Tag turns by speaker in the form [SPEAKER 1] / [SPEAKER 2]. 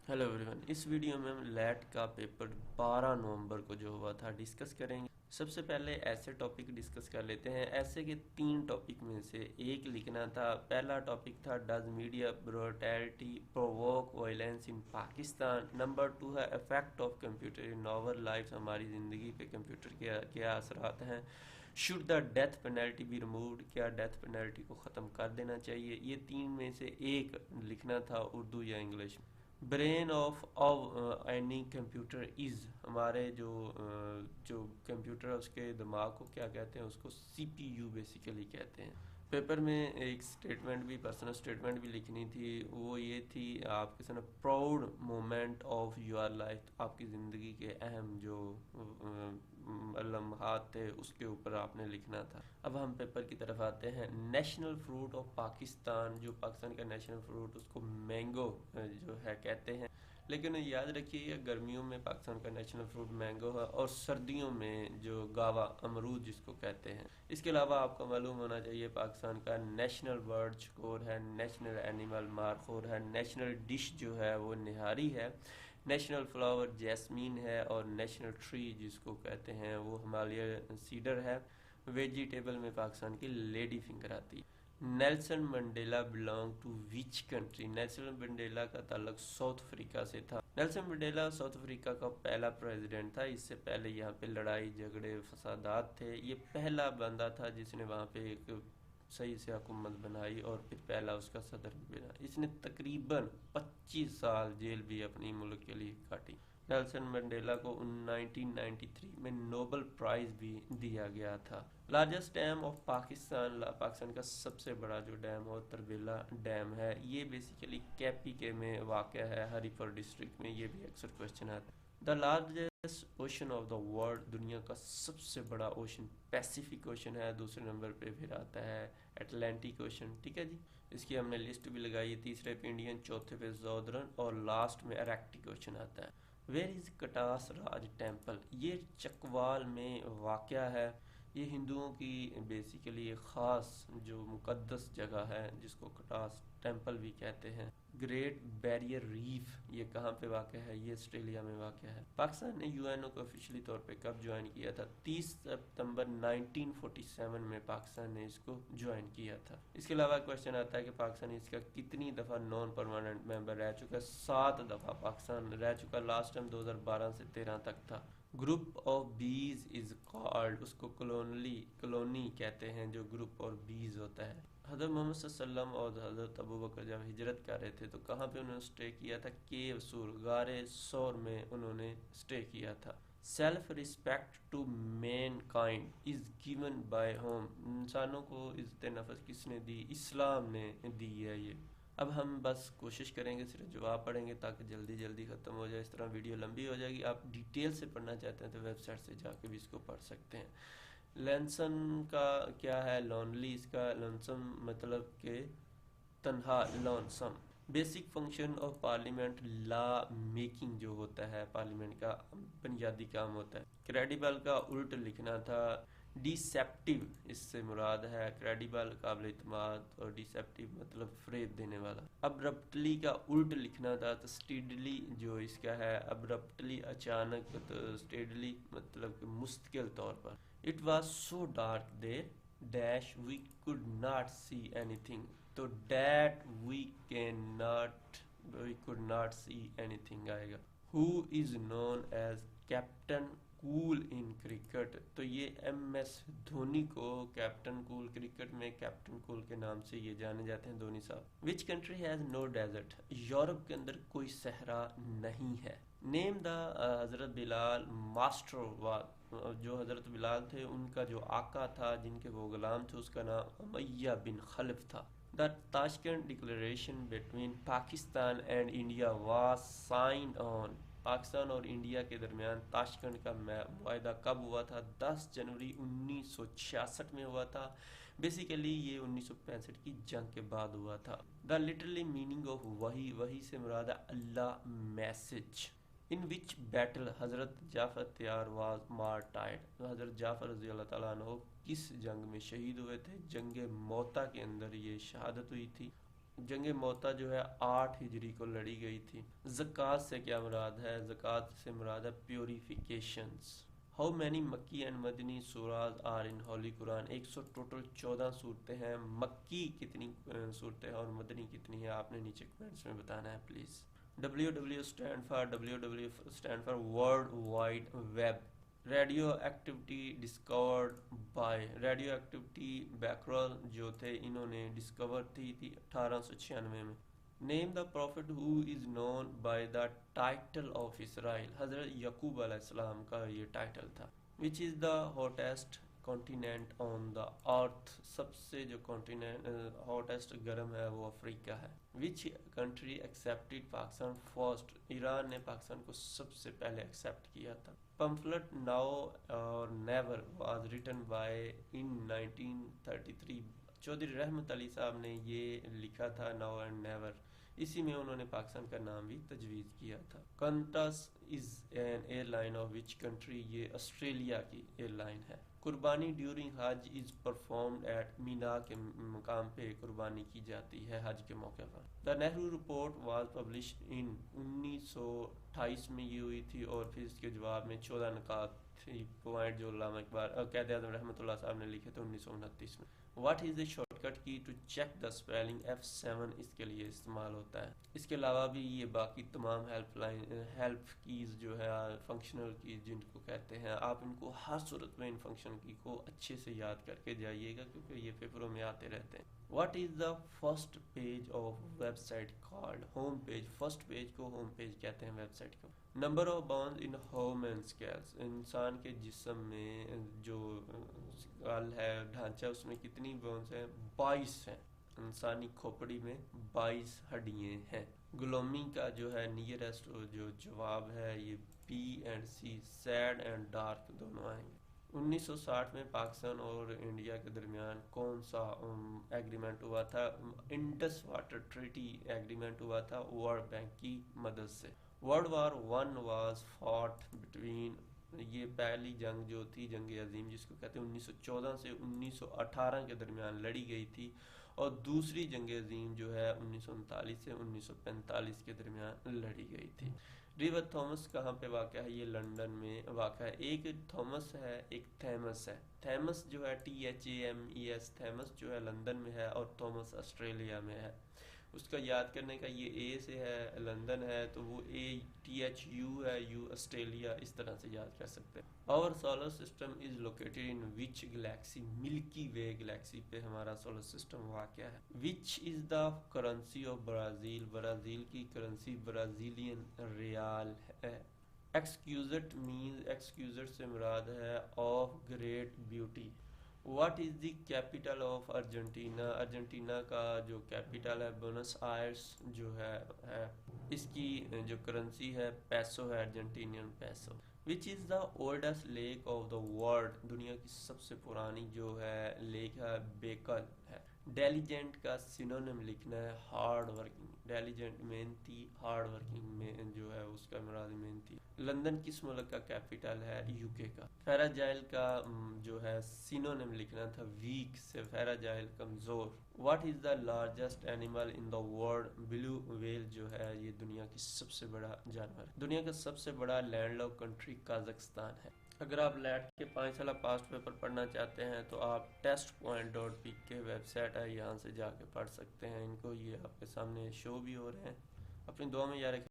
[SPEAKER 1] Hello everyone. इस video में हम लेट का पेपर 12 नवंबर को जो हुआ था डिस्कस करेंगे। सबसे पहले ऐसे टॉपिक डिस्कस कर लेते हैं। ऐसे के 3 टॉपिक में से एक लिखना था। पहला टॉपिक था does media brutality provoke violence in Pakistan. Number 2 है effect of computer in our life, हमारी ज़िंदगी पे कंप्यूटर के क्या असरात हैं। Should the death penalty be removed, क्या डेथ पेनल्टी को ख़त्म कर देना चाहिए। ये 3 में से एक लिखना था, उर्दू या English. Brain of any computer is, हमारे जो कंप्यूटर है उसके दिमाग को क्या कहते हैं, उसको सीपीयू बेसिकली कहते हैं। पेपर में एक स्टेटमेंट भी, पर्सनल स्टेटमेंट भी लिखनी थी। वो ये थी आपके सामने, proud moment of your life, आपकी ज़िंदगी के अहम जो लम्हात थे उसके ऊपर आपने लिखना था। अब हम पेपर की तरफ आते हैं। नेशनल फ्रूट ऑफ पाकिस्तान, जो पाकिस्तान का नेशनल फ्रूट उसको मैंगो जो है कहते हैं, लेकिन याद रखिए गर्मियों में पाकिस्तान का नेशनल फ्रूट मैंगो है और सर्दियों में जो गावा अमरूद जिसको कहते हैं। इसके अलावा आपको मालूम होना चाहिए पाकिस्तान का नेशनल बर्ड चकोर है, नेशनल एनिमल मारखोर है, नेशनल डिश जो है वो निहारी है, नेशनल फ्लावर जैस्मीन है और नेशनल ट्री जिसको कहते हैं वो हिमालय सीडर है। वेजिटेबल में पाकिस्तान की लेडी फिंगर आती है। Nelson Mandela belong to which country, Nelson Mandela का ताल्लुक साउथ अफ्रीका से था। नेल्सन मंडेला साउथ अफ्रीका का पहला प्रेसिडेंट था। इससे पहले यहाँ पे लड़ाई झगड़े फसादात थे। ये पहला बंदा था जिसने वहाँ पे एक सही से हुकूमत बनाई और फिर पहला उसका सदर भी बना। इसने तकरीबन 25 साल जेल भी अपनी मुल्क के लिए काटी। नेल्सन मंडेला को 1993 में नोबेल प्राइज़ भी दिया गया था। Largest dam of Pakistan, Pakistan का सबसे बड़ा जो डैम है तरबेला डैम है। ये बेसिकली केपी के में वाक़ है, हरीपुर डिस्ट्रिक्ट में। ये भी अक्सर क्वेश्चन आता है। The largest ocean of the world, दुनिया का सबसे बड़ा ओशन पैसिफिक ओशन है। दूसरे नंबर पे फिर आता है अटलांटिक ओशन। ठीक है जी, इसकी हमने लिस्ट भी लगाई है। तीसरे पे इंडियन, चौथे पे सौदर्न और लास्ट में अरेक्टिक ओशन आता है। Where is Katas Raj temple, ये चकवाल में वाक़या है। ये हिंदुओं की बेसिकली एक ख़ास जो मुक़द्दस जगह है जिसको कटास टेम्पल भी कहते हैं। ग्रेट बैरियर रीफ, ये कहाँ पे वाक़ है, ये ऑस्ट्रेलिया में वाक़ है। पाकिस्तान ने यूएनओ को ऑफिशियली तौर पे कब ज्वाइन किया था? 30 सितंबर 1947 में पाकिस्तान ने इसको ज्वाइन किया था। इसके अलावा क्वेश्चन आता है कि पाकिस्तान इसका कितनी दफ़ा नॉन परमानेंट मेंबर रह चुका है? 7 दफ़ा पाकिस्तान रह चुका। लास्ट टाइम 2012 से 13 तक था। ग्रुप ऑफ बीज इज़ कॉल्ड, उसको कॉलोनी कहते हैं जो ग्रुप और बीज होता है। हज़रत मोहम्मद सल्लल्लाहु अलैहि वसल्लम और हज़रत अबू बकर जब हिजरत कर रहे थे तो कहाँ पे उन्होंने स्टे किया था? केव सूर, गारे सौर में उन्होंने स्टे किया था। Self respect to mankind is given by home, इंसानों को इज़्ज़त नफ्स किसने दी? इस्लाम ने दी है ये। अब हम बस कोशिश करेंगे सिर्फ जवाब पढ़ेंगे ताकि जल्दी जल्दी ख़त्म हो जाए। इस तरह वीडियो लंबी हो जाएगी। आप डिटेल से पढ़ना चाहते हैं तो वेबसाइट से जाके भी इसको पढ़ सकते हैं। लैंसन का क्या है? लॉनली, इसका लॉन्सम मतलब के तन्हा, lonesome. Basic function of parliament, law making जो होता है पार्लियामेंट का बुनियादी काम होता है। क्रेडिबल का उल्ट लिखना था। डिसेप्टिव, इससे मुराद है क्रेडिबल काबिल इत्मीनान और डिसेप्टिव मतलब फरेब देने वाला। अब्रप्टली का उल्ट लिखना था। तो स्टीडली जो इसका है, अब्रप्टली अचानक, तो स्टीडली मतलब मुस्तकिल तौर पर। It was so dark there that we could not see anything, तो that we could not see anything आएगा। Who is known as captain cool in cricket, तो ये MS धोनी को कैप्टन कूल, क्रिकेट में कैप्टन कूल के नाम से ये जाने जाते हैं धोनी साहब। Which country has no desert, Europe के अंदर कोई सहरा नहीं है। नेम द हज़रत बिलाल मास्टर, जो हज़रत बिलाल थे उनका जो आका था जिनके वो गुलाम थे उसका नाम उमैया बिन खल्फ था। The Tashkent declaration between Pakistan and India was signed on, Pakistan और इंडिया के दरमियान ताशकंद का मुआहदा कब हुआ था? 10 जनवरी 1966 में हुआ था। बेसिकली ये 1965 की जंग के बाद हुआ था। द लिटरली मीनिंग ऑफ वही, वही से मुराद अल्लाह मैसेज। इन विच बैटल हज़रत जाफ़र तैयार वाज मार्टाइड, तो हज़रत जाफ़र रज़ी अल्लाह ताला अन्हु किस जंग में शहीद हुए थे? जंग मोता के अंदर ये शहादत हुई थी। جنگ موتا جو ہے 8 ہجری کو لڑی گئی تھی۔ زکوٰۃ سے کیا مراد ہے؟ زکوٰۃ سے مراد ہے پیوریفیکیشنز۔ ہاؤ مینی مکی and Madani سوراز are in Holi قرآن؟ 14 صورتیں ہیں۔ مکی کتنی صورتیں ہیں اور مدنی کتنی ہیں؟ آپ نے نیچے کمنٹس میں بتانا ہے please. WW stand for world wide web. Radioactivity discovered by, radioactivity Becquerel جو تھے انہوں نے ڈسکور تھی 1896 میں۔ Name the prophet who is known by the title of Israel, حضرت یعقوب علیہ السلام کا یہ ٹائٹل تھا۔ وچ از دا ہاٹیسٹ کانٹیننٹ آن دا ارتھ، سب سے جو کانٹیننٹ ہاٹیسٹ گرم ہے وہ افریقہ ہے۔ Which country accepted Pakistan first, Iran نے پاکستان کو سب سے پہلے ایکسیپٹ کیا تھا۔ پمفلٹ ناؤ اور نیور واز ریٹن بائی ان 1933، چودھری رحمت علی صاحب نے یہ لکھا تھا ناؤ اینڈ نیور، اسی میں انہوں نے پاکستان کا نام بھی تجویز کیا تھا۔ Qantas is an airline of which country, یہ آسٹریلیا کی ایئر لائن ہے۔ قربانی ڈیورنگ حج از پرفارمڈ ایٹ مینا، کے مقام پہ قربانی کی جاتی ہے حج کے موقع پر۔ The Nehru report was publish in 1928 میں یہ ہوئی تھی، اور پھر اس کے جواب میں 14 نکات تھی پوائنٹ جو علامہ اقبال قائد اعظم رحمۃ اللہ صاحب نے لکھے تھے 1929 میں۔ What is the shortcut key to check the spelling? F7 اس کے لیے استعمال ہوتا ہے۔ اس کے علاوہ بھی یہ باقی تمام ہیلپ کیز جو ہے فنکشنل کیز جن کو کہتے ہیں، آپ ان کو ہر صورت میں ان فنکشنل کی کو اچھے سے یاد کر کے جائیے گا کیونکہ یہ پیپروں میں آتے رہتے ہیں۔ What is the first page of website called? Home page, first page کو ہوم پیج کہتے ہیں ویب سائٹ کو۔ Number of bones in human scales, انسان کے جسم میں جو اسکل ہے ڈھانچہ اس میں کتنی بونز ہیں؟ 22 ہیں۔ انسانی کھوپڑی میں 22 ہڈیاں ہیں۔ گلومی کا جو ہے نیئرسٹ جو جواب ہے یہ B and C، sad and dark دونوں آئیں گے۔ 1960 میں پاکستان اور انڈیا کے درمیان کون سا ایگریمنٹ ہوا تھا؟ انڈس واٹر ٹریٹی ایگریمنٹ ہوا تھا ورلڈ بینک کی مدد سے۔ World war 1 was fought between, یہ پہلی جنگ جو تھی جنگ عظیم جس کو کہتے ہیں 1914 سے 1918 کے درمیان لڑی گئی تھی، اور دوسری جنگ عظیم جو ہے 1939 سے 1945 کے درمیان لڑی گئی تھی۔ ریور تھامس کہاں پہ واقع ہے؟ یہ لندن میں واقع ہے۔ ایک تھامس ہے ایک تھیمس ہے۔ تھیمس جو ہے THAMES، تھیمس جو ہے لندن میں ہے اور تھامس آسٹریلیا میں ہے۔ اس کا یاد کرنے کا یہ A سے ہے لندن ہے تو وہ THU ہے، U آسٹریلیا، اس طرح سے یاد کر سکتے ہیں۔ اور solar system is located in which galaxy? Milky way galaxy پہ ہمارا سولر سسٹم واقع ہے۔ Which is the currency of Brazil? Brazil کی کرنسی برازیلین ریال ہے۔ ایکسکیوزٹ مینز، ایکسکیوزٹ سے مراد ہے of great beauty. What is the capital of Argentina? Argentina کا جو کیپٹل ہے بونس آئرس جو ہے اس کی جو کرنسی ہے پیسو ہے، Argentinian peso. Which is the oldest lake of the world? دنیا کی سب سے پرانی جو ہے لیک ہے بیکل ہے۔ ڈیلیجنٹ کا سینونیم لکھنا ہے ہارڈ ورکنگ، ڈیلیجنٹ محنتی، ہارڈ ورکنگ میں جو ہے اس کا مراد محنتی۔ لندن کس ملک کا کیپٹل ہے؟ UK کا۔ فیراجائل کا جو ہے سینونیم لکھنا تھا ویک سے، فیراجائل کمزور۔ What is the largest animal in the world? Blue whale جو ہے یہ دنیا کی سب سے بڑا جانور ہے۔ دنیا کا سب سے بڑا لینڈ لاک کنٹری قازقستان ہے۔ اگر آپ لیٹ کے 5 سالہ پاسٹ پیپر پڑھنا چاہتے ہیں تو آپ testpoint.pk کے ویب سائٹ ہے، یہاں سے جا کے پڑھ سکتے ہیں ان کو، یہ آپ کے سامنے شو بھی ہو رہے ہیں۔ اپنی دعا میں یاد رکھیں۔